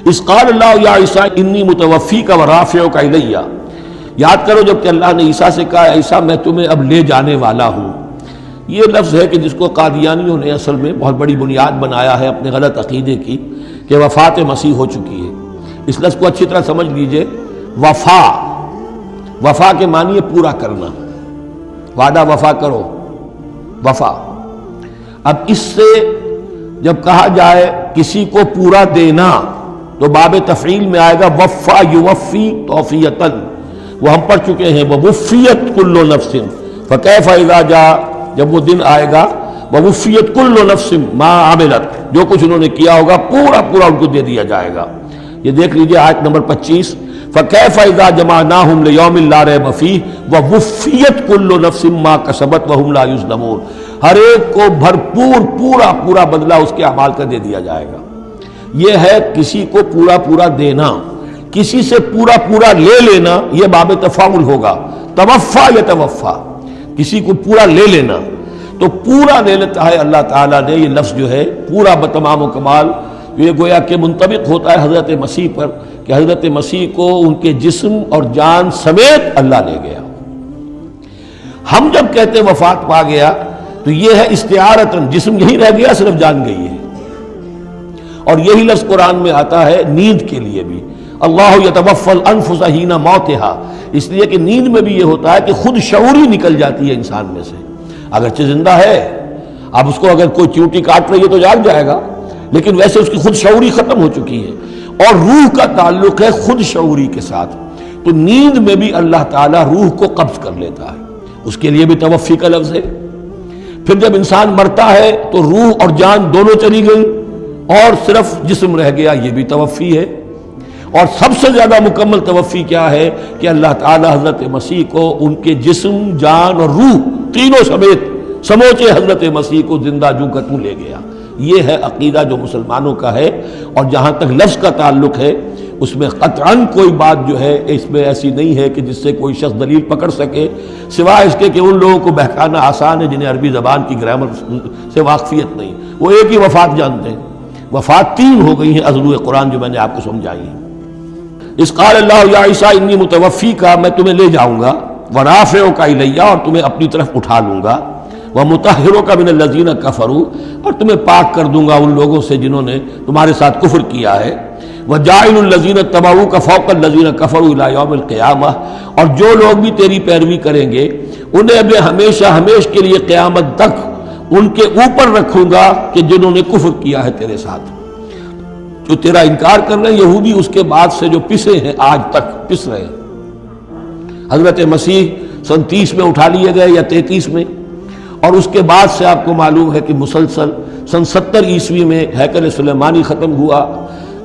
اذ قال اللہ یا عیسیٰ انی متوفیک ورافعک الیہ، یاد کرو جب کہ اللہ نے عیسیٰ سے کہا عیسیٰ میں تمہیں اب لے جانے والا ہوں۔ یہ لفظ ہے کہ جس کو قادیانیوں نے اصل میں بہت بڑی بنیاد بنایا ہے اپنے غلط عقیدے کی، کہ وفات مسیح ہو چکی ہے۔ اس لفظ کو اچھی طرح سمجھ لیجئے، وفا کے معنی ہے پورا کرنا، وعدہ وفا کرو، وفا۔ اب اس سے جب کہا جائے کسی کو پورا دینا تو باب تفعیل میں آئے گا وفا یوفی توفیتاً، وہ ہم پڑھ چکے ہیں، ووفیت کل نفس فکیف اذا جاء، جب وہ دن آئے گا ووفیت کل نفس ما عملت، جو کچھ انہوں نے کیا ہوگا پورا پورا ان کو دے دیا جائے گا۔ یہ دیکھ لیجئے آیت نمبر 25، فکیف اذا جمعناہم لیوم لا ریب فیہ ووفیت کل نفس ما کسبت وہم لا یظلمون، ہر ایک کو بھرپور پورا پورا بدلہ اس کے اعمال کا دے دیا جائے گا۔ یہ ہے کسی کو پورا پورا دینا، کسی سے پورا پورا لے لینا، یہ باب تفاعل ہوگا، توفا یا توفا، کسی کو پورا لے لینا تو پورا لے لیتا ہے اللہ تعالیٰ نے۔ یہ لفظ جو ہے پورا بتمام و کمال، یہ گویا کہ منطبق ہوتا ہے حضرت مسیح پر، کہ حضرت مسیح کو ان کے جسم اور جان سمیت اللہ لے گیا۔ ہم جب کہتے وفات پا گیا تو یہ ہے استعارتاً، جسم یہی رہ گیا صرف جان گئی ہے۔ اور یہی لفظ قرآن میں آتا ہے نیند کے لیے بھی، اللہ یتوفی الانفس حین موتها، اس لیے کہ نیند میں بھی یہ ہوتا ہے کہ خود شعوری نکل جاتی ہے انسان میں سے، اگرچہ زندہ ہے، اب اس کو اگر کوئی چیوٹی کاٹ رہی ہے تو جاگ جائے گا، لیکن ویسے اس کی خود شعوری ختم ہو چکی ہے، اور روح کا تعلق ہے خود شعوری کے ساتھ، تو نیند میں بھی اللہ تعالیٰ روح کو قبض کر لیتا ہے، اس کے لیے بھی توفی کا لفظ ہے۔ پھر جب انسان مرتا ہے تو روح اور جان دونوں چلی گئی اور صرف جسم رہ گیا، یہ بھی توفی ہے۔ اور سب سے زیادہ مکمل توفی کیا ہے کہ اللہ تعالی حضرت مسیح کو ان کے جسم، جان اور روح تینوں سمیت سموچے حضرت مسیح کو زندہ جو کا توں لے گیا۔ یہ ہے عقیدہ جو مسلمانوں کا ہے، اور جہاں تک لفظ کا تعلق ہے اس میں قطعاً کوئی بات جو ہے اس میں ایسی نہیں ہے کہ جس سے کوئی شخص دلیل پکڑ سکے، سوائے اس کے کہ ان لوگوں کو بہکانا آسان ہے جنہیں عربی زبان کی گرامر سے واقفیت نہیں، وہ ایک ہی وفات جانتے ہیں۔ وفات تین ہو گئی ہیں عضلوء قرآن جو میں نے آپ کو سمجھائی ہیں۔ اس قال اللہ یا عیسیٰ انی متوفی کا، میں تمہیں لے جاؤں گا، ورافعک الیہ، اور تمہیں اپنی طرف اٹھا لوں گا، ومطہرک من الذین کفروا، اور تمہیں پاک کر دوں گا ان لوگوں سے جنہوں نے تمہارے ساتھ کفر کیا ہے، وجاعل الذین اتبعوک فوق الذین کفروا الی یوم القیامہ، اور جو لوگ بھی تیری پیروی کریں گے انہیں اب ہمیشہ ہمیش کے لیے قیامت تک ان کے اوپر رکھوں گا کہ جنہوں نے کفر کیا ہے تیرے ساتھ، جو تیرا انکار کر رہے ہیں یہودی، اس کے بعد سے جو پسے ہیں آج تک پس رہے ہیں۔ حضرت مسیح سن 30 میں اٹھا لیے گئے یا 33 میں، اور اس کے بعد سے آپ کو معلوم ہے کہ مسلسل سن 70 عیسوی میں ہیکل سلیمانی ختم ہوا،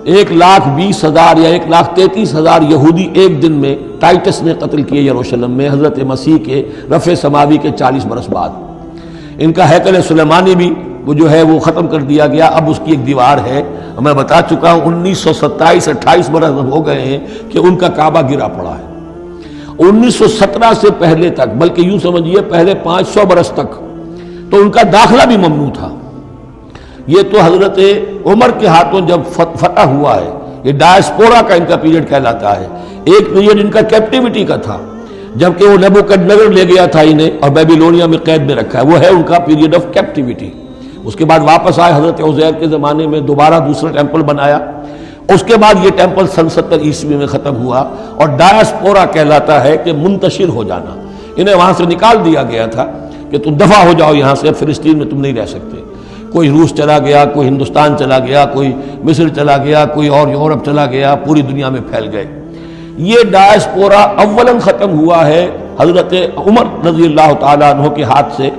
1,20,000 یا 1,33,000 یہودی ایک دن میں ٹائٹس نے قتل کیے یروشلم میں حضرت مسیح کے رفع سماوی کے 40 برس بعد۔ ان کا ہیکل سلیمانی بھی وہ جو ہے وہ ختم کر دیا گیا، اب اس کی ایک دیوار ہے، میں بتا چکا ہوں 1927-28 برس ہو گئے ہیں کہ ان کا کعبہ گرا پڑا ہے۔ 1917 سے پہلے تک، بلکہ یوں سمجھیے پہلے 500 برس تک تو ان کا داخلہ بھی ممنوع تھا۔ یہ تو حضرت عمر کے ہاتھوں جب فتح ہوا ہے، یہ ڈائسپورا کا ان کا پیریڈ کہلاتا ہے، ایک پیریڈ ان کا کیپٹیوٹی کا تھا، جبکہ وہ نیبوکڈنیزر لے گیا تھا انہیں اور بیبیلونیا میں قید میں رکھا ہے، وہ ہے ان کا پیریڈ آف کیپٹیوٹی۔ اس کے بعد واپس آئے حضرت عزیر کے زمانے میں، دوبارہ دوسرا ٹیمپل بنایا، اس کے بعد یہ ٹیمپل سن 70 عیسوی میں ختم ہوا، اور ڈائسپورا کہلاتا ہے کہ منتشر ہو جانا، انہیں وہاں سے نکال دیا گیا تھا کہ تم دفع ہو جاؤ یہاں سے، فلسطین میں تم نہیں رہ سکتے۔ کوئی روس چلا گیا، کوئی ہندوستان چلا گیا، کوئی مصر چلا گیا، کوئی اور یورپ چلا گیا، پوری دنیا میں پھیل گئے۔ یہ ڈائسپورا اولاً ختم ہوا ہے حضرت عمر رضی اللہ تعالیٰ عنہ کے ہاتھ سے،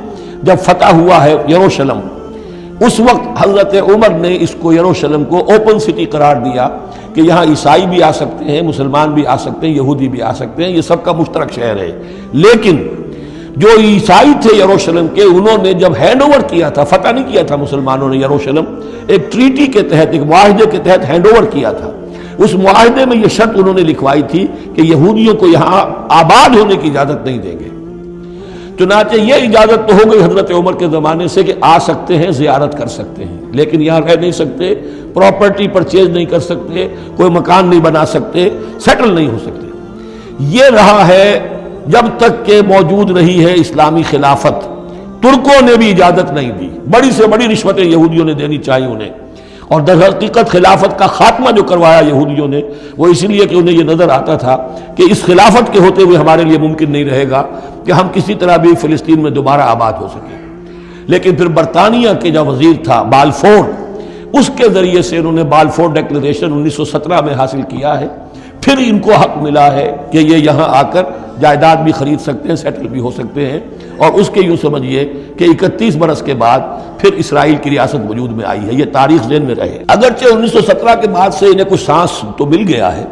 جب فتح ہوا ہے یروشلم، اس وقت حضرت عمر نے اس کو یروشلم کو اوپن سٹی قرار دیا کہ یہاں عیسائی بھی آ سکتے ہیں، مسلمان بھی آ سکتے ہیں، یہودی بھی آ سکتے ہیں، یہ سب کا مشترک شہر ہے۔ لیکن جو عیسائی تھے یروشلم کے، انہوں نے جب ہینڈ اوور کیا تھا، فتح نہیں کیا تھا مسلمانوں نے یروشلم، ایک ٹریٹی کے تحت، ایک معاہدے کے تحت ہینڈ اوور کیا تھا۔ اس معاہدے میں یہ شرط انہوں نے لکھوائی تھی کہ یہودیوں کو یہاں آباد ہونے کی اجازت نہیں دیں گے۔ چنانچہ یہ اجازت تو ہو گئی حضرت عمر کے زمانے سے کہ آ سکتے ہیں، زیارت کر سکتے ہیں، لیکن یہاں رہ نہیں سکتے، پراپرٹی پرچیز نہیں کر سکتے، کوئی مکان نہیں بنا سکتے، سیٹل نہیں ہو سکتے۔ یہ رہا ہے جب تک کہ موجود رہی ہے اسلامی خلافت۔ ترکوں نے بھی اجازت نہیں دی، بڑی سے بڑی رشوتیں یہودیوں نے دینی چاہیے انہیں، اور در حقیقت خلافت کا خاتمہ جو کروایا یہودیوں نے وہ اس لیے کہ انہیں یہ نظر آتا تھا کہ اس خلافت کے ہوتے ہوئے ہمارے لیے ممکن نہیں رہے گا کہ ہم کسی طرح بھی فلسطین میں دوبارہ آباد ہو سکیں۔ لیکن پھر برطانیہ کے جو وزیر تھا بالفور، اس کے ذریعے سے انہوں نے بالفور ڈیکلریشن 1917 میں حاصل کیا ہے، پھر ان کو حق ملا ہے کہ یہ یہاں آ کر جائیداد بھی خرید سکتے ہیں، سیٹل بھی ہو سکتے ہیں، اور اس کے یوں سمجھیے کہ 31 برس کے بعد پھر اسرائیل کی ریاست وجود میں آئی ہے۔ یہ تاریخ ذہن میں رہے۔ اگرچہ 1917 کے بعد سے انہیں کچھ سانس تو مل گیا ہے،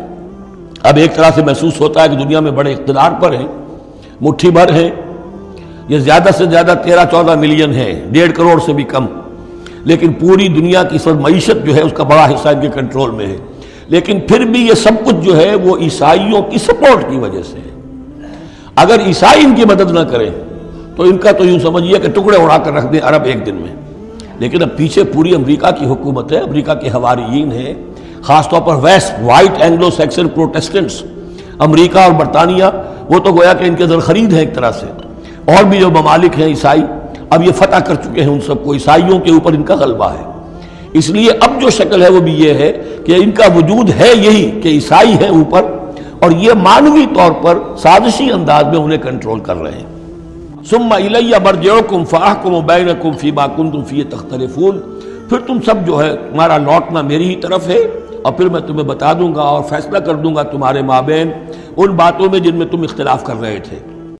اب ایک طرح سے محسوس ہوتا ہے کہ دنیا میں بڑے اقتدار پر ہیں، مٹھی بھر ہیں، یہ زیادہ سے زیادہ 13-14 ملین ہیں، 1.5 کروڑ سے بھی کم، لیکن پوری دنیا کی سب معیشت جو ہے اس کا بڑا حصہ ان کے کنٹرول میں ہے۔ لیکن پھر بھی یہ سب کچھ جو ہے وہ عیسائیوں کی سپورٹ کی وجہ سے ہے۔ اگر عیسائی ان کی مدد نہ کریں تو ان کا تو یوں سمجھیے کہ ٹکڑے اڑا کر رکھ دیں عرب ایک دن میں۔ لیکن اب پیچھے پوری امریکہ کی حکومت ہے، امریکہ کے حواریین ہیں، خاص طور پر west white Anglo Saxon protestants, امریکہ اور برطانیہ، وہ تو گویا کہ ان کے در خرید ہے ایک طرح سے، اور بھی جو ممالک ہیں عیسائی اب یہ فتح کر چکے ہیں ان سب کو، عیسائیوں کے اوپر ان کا غلبہ ہے۔ اس لیے اب جو شکل ہے وہ بھی یہ ہے کہ ان کا وجود ہے یہی کہ عیسائی ہیں اوپر، اور یہ مانوی طور پر سازشی انداز میں انہیں کنٹرول کر رہے ہیں۔ ثم الی مرجعکم فاحکم بینکم فیما کنتم فیہ تختلفون، پھر تم سب جو ہے تمہارا لوٹنا میری ہی طرف ہے، اور پھر میں تمہیں بتا دوں گا اور فیصلہ کر دوں گا تمہارے مابین ان باتوں میں جن میں تم اختلاف کر رہے تھے۔